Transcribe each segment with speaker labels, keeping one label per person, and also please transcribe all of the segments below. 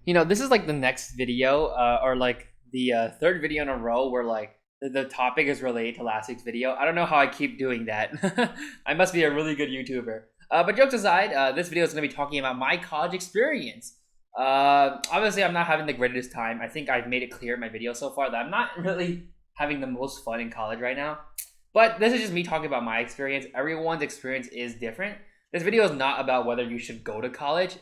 Speaker 1: This is like the next video, or like the third video in a row where like the topic is related to last week's video. I don't know how I keep doing that. I must be a really good YouTuber. But jokes aside, this video is going to be talking about my college experience. Obviously, I'm not having the greatest time. I think I've made it clear in my video so far that I'm not really having the most fun in college right now. But this is just me talking about my experience. Everyone's experience is different. This video is not about whether you should go to college.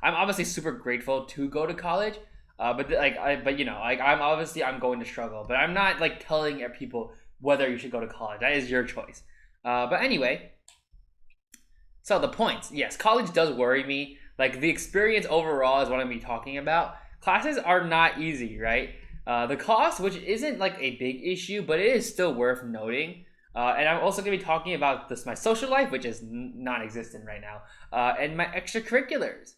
Speaker 1: I'm obviously super grateful to go to college, I'm going to struggle. But I'm not like telling people whether you should go to college. That is your choice. But anyway, so the points. Yes, college does worry me. Like the experience overall is what I'm talking about. Classes are not easy, right? The cost, which isn't like a big issue, but it is still worth noting. And I'm also going to be talking about my social life, which is non-existent right now, and my extracurriculars.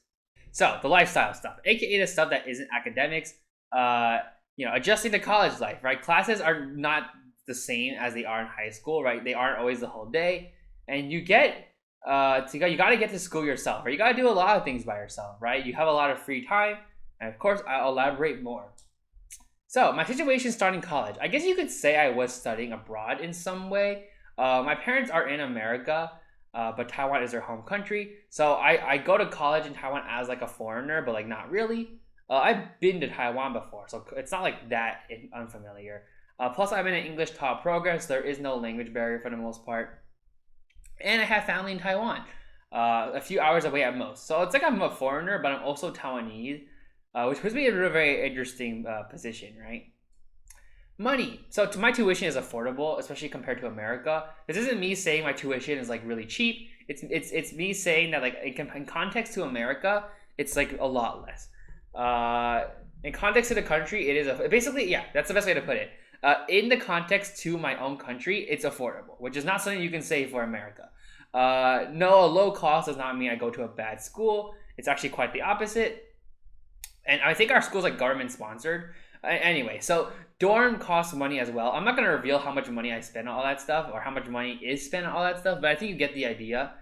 Speaker 1: So the lifestyle stuff, aka the stuff that isn't academics, adjusting to college life, right? Classes are not the same as they are in high school, right? They aren't always the whole day, and you got to get to school yourself, right? You got to do a lot of things by yourself, right? You have a lot of free time, and of course, I'll elaborate more. So my situation starting college, I guess you could say I was studying abroad in some way. My parents are in America, but Taiwan is their home country. So I go to college in Taiwan as like a foreigner, but like not really. I've been to Taiwan before, so it's not like that unfamiliar. Plus, I'm in an English taught program, so there is no language barrier for the most part. And I have family in Taiwan, a few hours away at most. So it's like I'm a foreigner, but I'm also Taiwanese. Which puts me in a very interesting position, right? Money. So my tuition is affordable, especially compared to America. This isn't me saying my tuition is like really cheap. It's me saying that like in context to America, it's like a lot less. In context to the country, it is basically, yeah, that's the best way to put it. In the context to my own country, it's affordable, which is not something you can say for America. No, a low cost does not mean I go to a bad school. It's actually quite the opposite. And I think our school's like government sponsored. Anyway, so dorm costs money as well. I'm not going to reveal how much money I spend on all that stuff or how much money is spent on all that stuff, but I think you get the idea.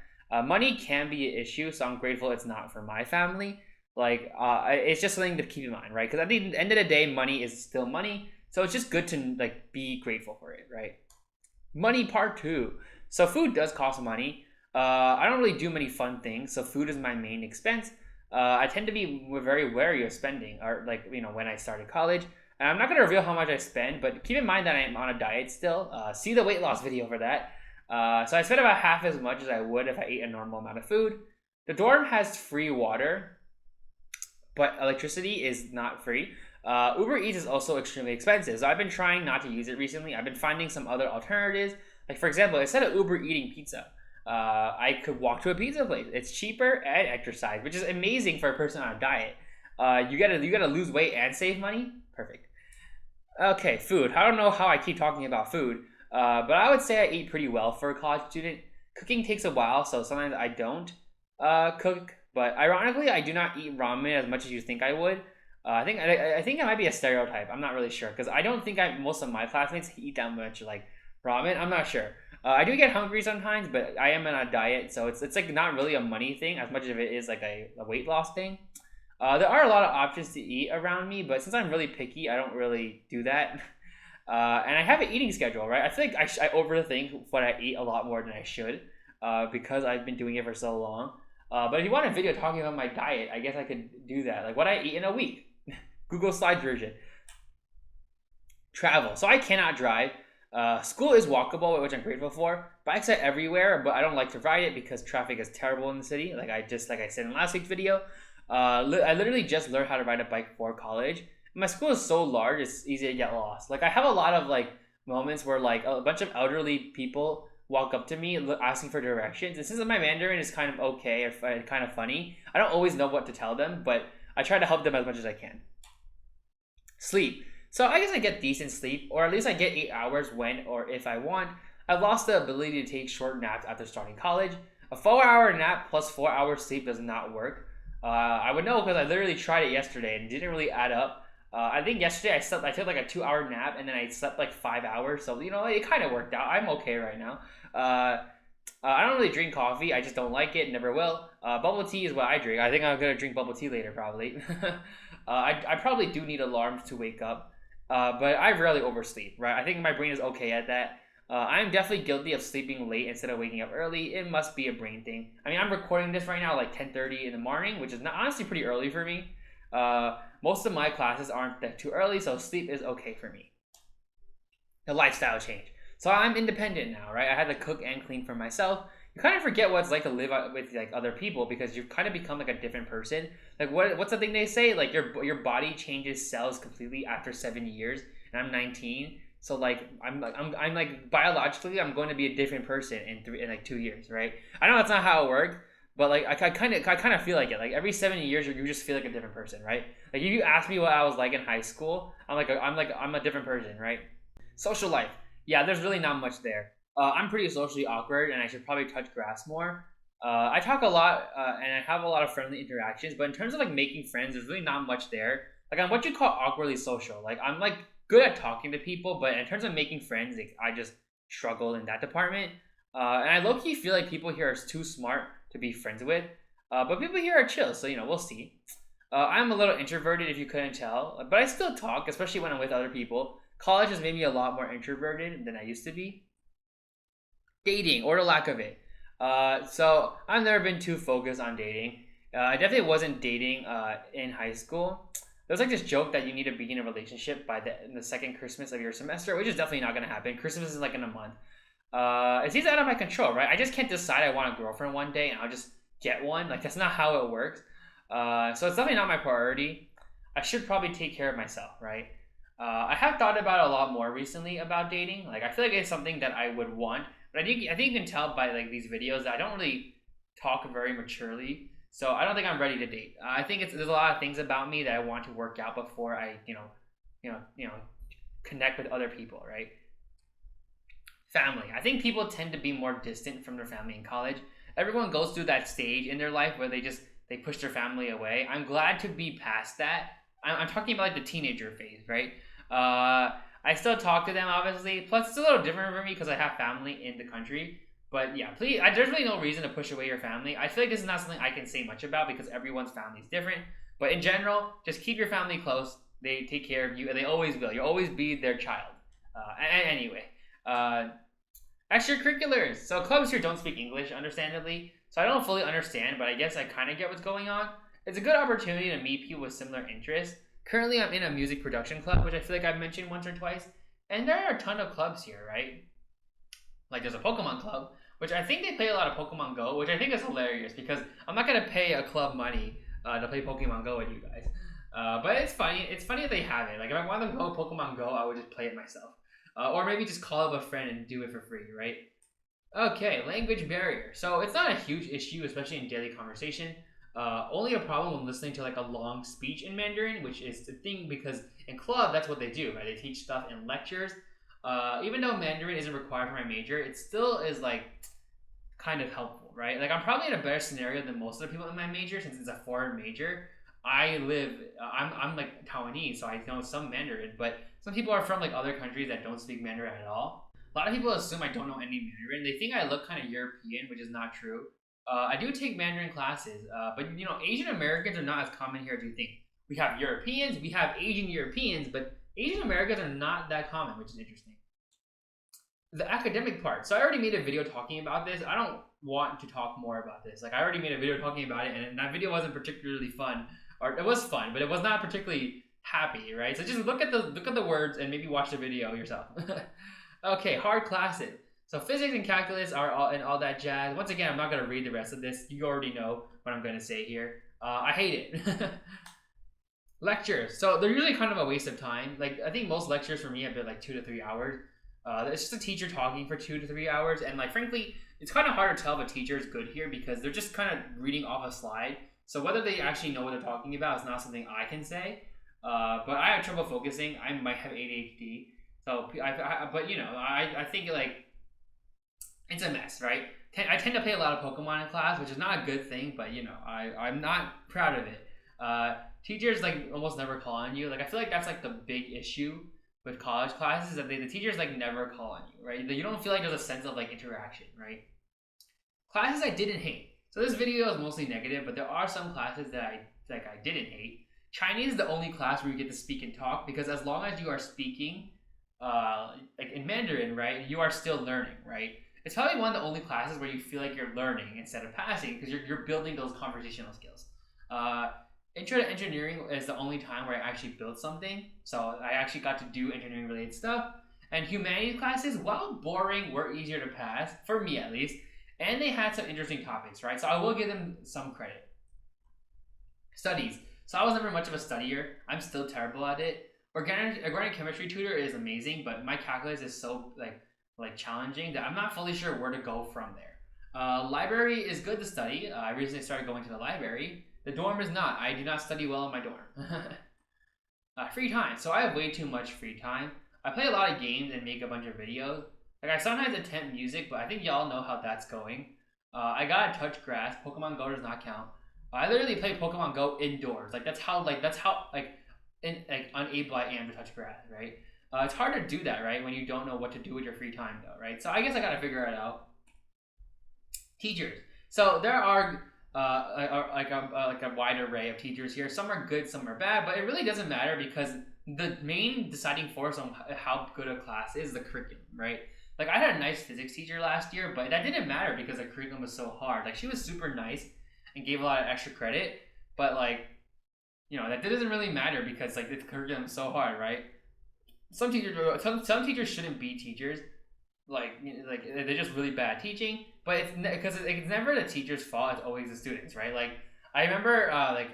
Speaker 1: Money can be an issue, so I'm grateful it's not for my family. It's just something to keep in mind, right? Because at the end of the day, money is still money. So it's just good to like be grateful for it, right? Money part 2. So food does cost money. I don't really do many fun things, so food is my main expense. I tend to be very wary of spending, or when I started college. And I'm not going to reveal how much I spend, but keep in mind that I'm on a diet still. See the weight loss video for that. So I spend about half as much as I would if I ate a normal amount of food. The dorm has free water, but electricity is not free. Uber Eats is also extremely expensive, so I've been trying not to use it recently. I've been finding some other alternatives. Like, for example, instead of Uber eating pizza, I could walk to a pizza place. It's cheaper and exercise, which is amazing for a person on a diet. You gotta lose weight and save money. Perfect. Okay, food. I don't know how I keep talking about food, but I would say I eat pretty well for a college student. Cooking takes a while, so sometimes I don't cook. But ironically, I do not eat ramen as much as you think I would. I think it might be a stereotype. I'm not really sure because I don't think most of my classmates eat that much like ramen. I'm not sure. I do get hungry sometimes, but I am on a diet, so it's like not really a money thing as much as it is like a weight loss thing. There are a lot of options to eat around me, but since I'm really picky, I don't really do that. And I have an eating schedule, right? I feel like I overthink what I eat a lot more than I should because I've been doing it for so long. But if you want a video talking about my diet, I guess I could do that. Like what I eat in a week. Google Slides version. Travel. So I cannot drive. School is walkable, which I'm grateful for. Bikes are everywhere, but I don't like to ride it because traffic is terrible in the city. Like I said in last week's video, I literally just learned how to ride a bike for college. My school is so large, it's easy to get lost. Like I have a lot of like moments where like a bunch of elderly people walk up to me asking for directions. And since my Mandarin is kind of okay or kind of funny, I don't always know what to tell them, but I try to help them as much as I can. Sleep. So I guess I get decent sleep, or at least I get 8 hours when or if I want. I've lost the ability to take short naps after starting college. A 4-hour nap plus 4 hours sleep does not work. I would know because I literally tried it yesterday and it didn't really add up. I think yesterday I took like a 2-hour nap and then I slept like 5 hours. So, it kind of worked out. I'm okay right now. I don't really drink coffee. I just don't like it. Never will. Bubble tea is what I drink. I think I'm going to drink bubble tea later probably. I probably do need alarms to wake up, but I rarely oversleep, right? I think my brain is okay at that. I'm definitely guilty of sleeping late instead of waking up early. It must be a brain thing. I mean, I'm recording this right now like 10:30 in the morning, which is not, honestly pretty early for me. Most of my classes aren't that too early, so sleep is okay for me. The lifestyle change. So I'm independent now, right? I had to cook and clean for myself. You kind of forget what it's like to live with like other people because you've kind of become like a different person. Like what's the thing they say? Like your body changes cells completely after 7 years, and I'm 19. So like I'm like biologically I'm going to be a different person in like 2 years, right? I know that's not how it works, but like I kind of feel like it. Like every 7 years you just feel like a different person, right? Like if you ask me what I was like in high school, I'm a different person, right? Social life. Yeah, there's really not much there. I'm pretty socially awkward, and I should probably touch grass more. I talk a lot, and I have a lot of friendly interactions. But in terms of like making friends, there's really not much there. Like I'm what you call awkwardly social. Like I'm like good at talking to people, but in terms of making friends, like, I just struggle in that department. And I low key feel like people here are too smart to be friends with. But people here are chill, so we'll see. I'm a little introverted if you couldn't tell, but I still talk, especially when I'm with other people. College has made me a lot more introverted than I used to be. Dating or the lack of it. So I've never been too focused on dating. I definitely wasn't dating in high school. There's like this joke that you need to begin a relationship by the second Christmas of your semester, which is definitely not going to happen. Christmas is like in a month. It seems out of my control, right? I just can't decide I want a girlfriend one day and I'll just get one. Like that's not how it works. So it's definitely not my priority. I should probably take care of myself, right? I have thought about it a lot more recently about dating. Like I feel like it's something that I would want, but I think you can tell by like these videos that I don't really talk very maturely. So I don't think I'm ready to date. I think there's a lot of things about me that I want to work out before I connect with other people, right? Family. I think people tend to be more distant from their family in college. Everyone goes through that stage in their life where they push their family away. I'm glad to be past that. I'm talking about like the teenager phase, right? I still talk to them, obviously. Plus, it's a little different for me because I have family in the country. But yeah, please, there's really no reason to push away your family. I feel like this is not something I can say much about because everyone's family is different. But in general, just keep your family close. They take care of you, and they always will. You'll always be their child. Anyway, extracurriculars. So clubs here don't speak English, understandably. So I don't fully understand, but I guess I kind of get what's going on. It's a good opportunity to meet people with similar interests. Currently, I'm in a music production club, which I feel like I've mentioned once or twice. And there are a ton of clubs here, right? Like there's a Pokemon club, which I think they play a lot of Pokemon Go, which I think is hilarious because I'm not gonna pay a club money to play Pokemon Go with you guys. But it's funny. It's funny that they have it. Like if I wanted to go Pokemon Go, I would just play it myself, or maybe just call up a friend and do it for free, right? Okay, language barrier. So it's not a huge issue, especially in daily conversation. Only a problem when listening to like a long speech in Mandarin, which is the thing because in club that's what they do, right? They teach stuff in lectures. Even though Mandarin isn't required for my major, it still is like kind of helpful, right? Like I'm probably in a better scenario than most of the people in my major since it's a foreign major. I'm like Taiwanese, so I know some Mandarin, but some people are from like other countries that don't speak Mandarin at all. A lot of people assume I don't know any Mandarin. They think I look kind of European, which is not true. I do take Mandarin classes, but Asian Americans are not as common here as you think. We have Europeans, we have Asian Europeans, but Asian Americans are not that common, which is interesting. The academic part. So I already made a video talking about this. I don't want to talk more about this. Like I already made a video talking about it, and that video wasn't particularly fun, or it was fun, but it was not particularly happy, right? So just look at the words and maybe watch the video yourself. Okay, hard classes. So physics and calculus are all that jazz. Once again, I'm not going to read the rest of this. You already know what I'm going to say here. I hate it. Lectures. So they're usually kind of a waste of time. Like I think most lectures for me have been like 2 to 3 hours. It's just a teacher talking for 2 to 3 hours. And like frankly, it's kind of hard to tell if a teacher is good here because they're just kind of reading off a slide. So whether they actually know what they're talking about is not something I can say. But I have trouble focusing. I might have ADHD. So I think like it's a mess, right? I tend to play a lot of Pokemon in class, which is not a good thing, but I'm not proud of it. Teachers like almost never call on you. Like I feel like that's like the big issue with college classes that the teachers like never call on you, right? You don't feel like there's a sense of like interaction, right? Classes I didn't hate. So this video is mostly negative, but there are some classes that I didn't hate. Chinese is the only class where you get to speak and talk, because as long as you are speaking, like in Mandarin, right, you are still learning, right? It's probably one of the only classes where you feel like you're learning instead of passing, because you're building those conversational skills. Uh, Intro to engineering is the only time where I actually built something, so I actually got to do engineering related stuff. And humanities classes, while boring, were easier to pass, for me at least, and they had some interesting topics, right? So I will give them some credit. Studies. So I was never much of a studier. I'm still terrible at it. Organic chemistry tutor is amazing, but my calculus is so like challenging that I'm not fully sure where to go from there. Library is good to study. I recently started going to the library. The dorm is not. I do not study well in my dorm. Free time. So I have way too much free time. I play a lot of games and make a bunch of videos. Like, I sometimes attempt music, but I think y'all know how that's going. I gotta touch grass. Pokemon Go does not count. I literally play Pokemon Go indoors. That's how unable I am to touch grass, right? It's hard to do that, right, when you don't know what to do with your free time, though, right? So I guess I gotta figure it out. Teachers. So there are like a wide array of teachers here. Some are good, some are bad, but it really doesn't matter, because the main deciding force on how good a class is the curriculum, right? Like, I had a nice physics teacher last year, but that didn't matter because the curriculum was so hard. Like, she was super nice and gave a lot of extra credit, but like, that doesn't really matter because like the curriculum is so hard, right? Some teachers shouldn't be teachers. Like they're just really bad teaching, but it's because it's never the teacher's fault. It's always the students, right? Like, I remember I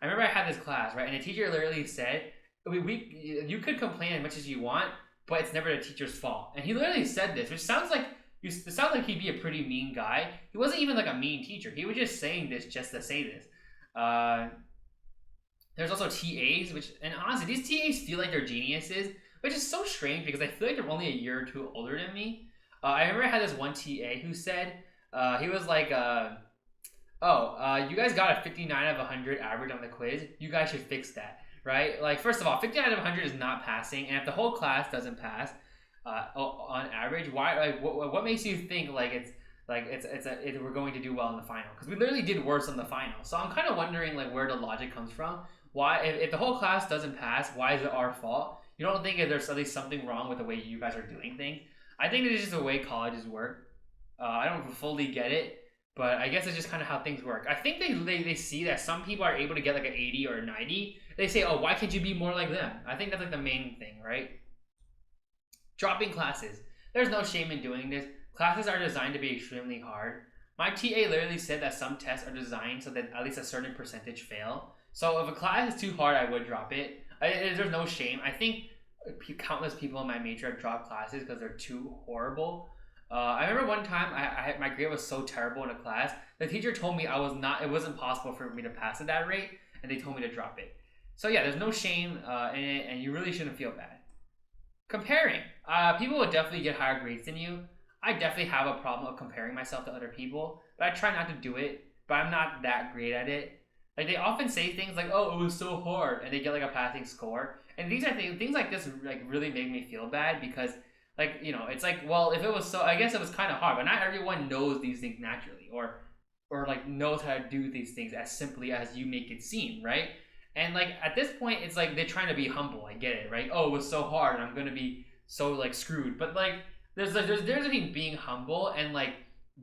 Speaker 1: remember I had this class, right, and the teacher literally said, you could complain as much as you want, but it's never the teacher's fault. And he literally said this, which sounds like he'd be a pretty mean guy. He wasn't even like a mean teacher. He was just saying this just to say this. There's also TAs, and honestly, these TAs feel like they're geniuses, which is so strange because I feel like they're only a year or two older than me. I remember I had this one TA who said, he was like, you guys got a 59 out of 100 average on the quiz. You guys should fix that, right? Like, first of all, 59 out of 100 is not passing, and if the whole class doesn't pass on average, why? Like, what makes you think we're going to do well in the final? Because we literally did worse on the final. So I'm kind of wondering like where the logic comes from. Why, if the whole class doesn't pass, why is it our fault? You don't think that there's at least something wrong with the way you guys are doing things? I think it's just the way colleges work. I don't fully get it, but I guess it's just kind of how things work. I think they see that some people are able to get like an 80 or a 90. They say, oh, why can't you be more like them? I think that's like the main thing, right? Dropping classes. There's no shame in doing this. Classes are designed to be extremely hard. My TA literally said that some tests are designed so that at least a certain percentage fail. So if a class is too hard, I would drop it. There's no shame. I think countless people in my major have dropped classes because they're too horrible. I remember one time my grade was so terrible in a class. The teacher told me it wasn't possible for me to pass at that rate, and they told me to drop it. So yeah, there's no shame in it, and you really shouldn't feel bad. Comparing. People would definitely get higher grades than you. I definitely have a problem of comparing myself to other people, but I try not to do it, but I'm not that great at it. Like, they often say things like, oh, it was so hard, and they get like a passing score. And things like this like really make me feel bad because, like, it's like, well, if it was I guess it was kind of hard, but not everyone knows these things naturally or like knows how to do these things as simply as you make it seem, right? And like at this point, it's like they're trying to be humble. I get it, right? Oh, it was so hard, and I'm gonna be so like screwed. But like, there's between being humble and like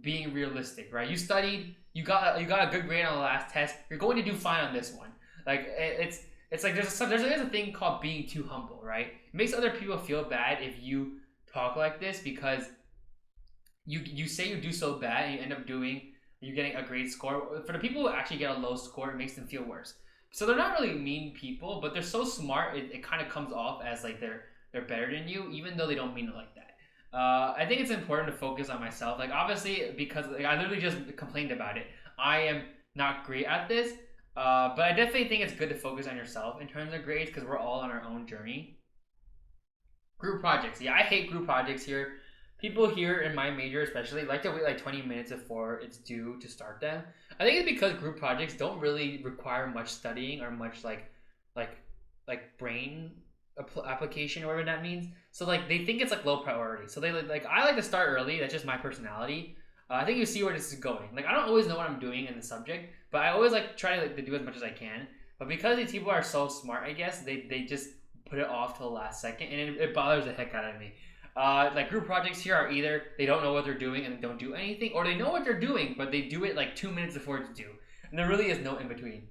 Speaker 1: being realistic, right? You studied, you got a good grade on the last test. You're going to do fine on this one. Like, it's like there's a thing called being too humble, right? It makes other people feel bad if you talk like this because you say you do so bad and you end up getting a great score. For the people who actually get a low score, it makes them feel worse. So they're not really mean people, but they're so smart it kind of comes off as like they're better than you, even though they don't mean it like that. I think it's important to focus on myself. Like, obviously, because like, I literally just complained about it. I am not great at this, but I definitely think it's good to focus on yourself in terms of grades because we're all on our own journey. Group projects. Yeah, I hate group projects here. People here in my major especially like to wait like 20 minutes before it's due to start them. I think it's because group projects don't really require much studying or much like brain application or whatever that means. So like they think it's like low priority. So they like I like to start early. That's just my personality. I think you see where this is going. Like, I don't always know what I'm doing in the subject, but I always like try to do as much as I can. But because these people are so smart, I guess they just put it off till the last second, and it bothers the heck out of me. Like group projects here are either they don't know what they're doing and don't do anything, or they know what they're doing but they do it like 2 minutes before it's due, and there really is no in between.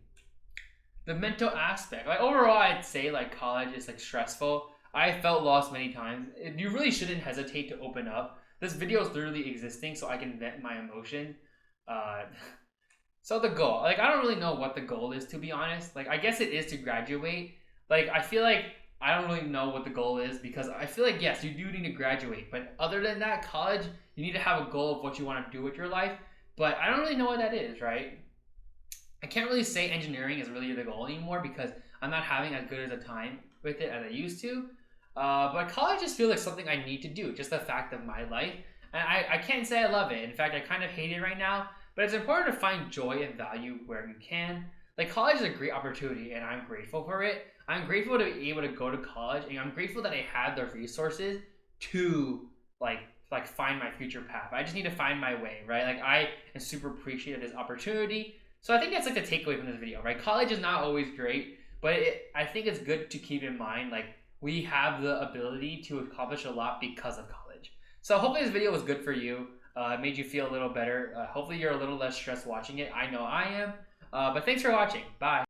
Speaker 1: The mental aspect, like overall, I'd say like college is like stressful. I felt lost many times. You really shouldn't hesitate to open up. This video is literally existing so I can vent my emotion. Uh, so the goal, like I don't really know what the goal is, to be honest. Like I guess it is to graduate. Like I feel like I don't really know what the goal is, because I feel like yes, you do need to graduate, but other than that, college, you need to have a goal of what you want to do with your life. But I don't really know what that is, right? I can't really say engineering is really the goal anymore because I'm not having as good as a time with it as I used to. But college just feels like something I need to do, just the fact of my life. And I can't say I love it. In fact, I kind of hate it right now. But it's important to find joy and value where you can. Like college is a great opportunity, and I'm grateful for it. I'm grateful to be able to go to college, and I'm grateful that I have the resources to like find my future path. I just need to find my way, right? Like I am super appreciative of this opportunity. So I think that's like the takeaway from this video, right? College is not always great, but I think it's good to keep in mind like we have the ability to accomplish a lot because of college. So hopefully this video was good for you. It made you feel a little better. Hopefully you're a little less stressed watching it. I know I am. But thanks for watching. Bye.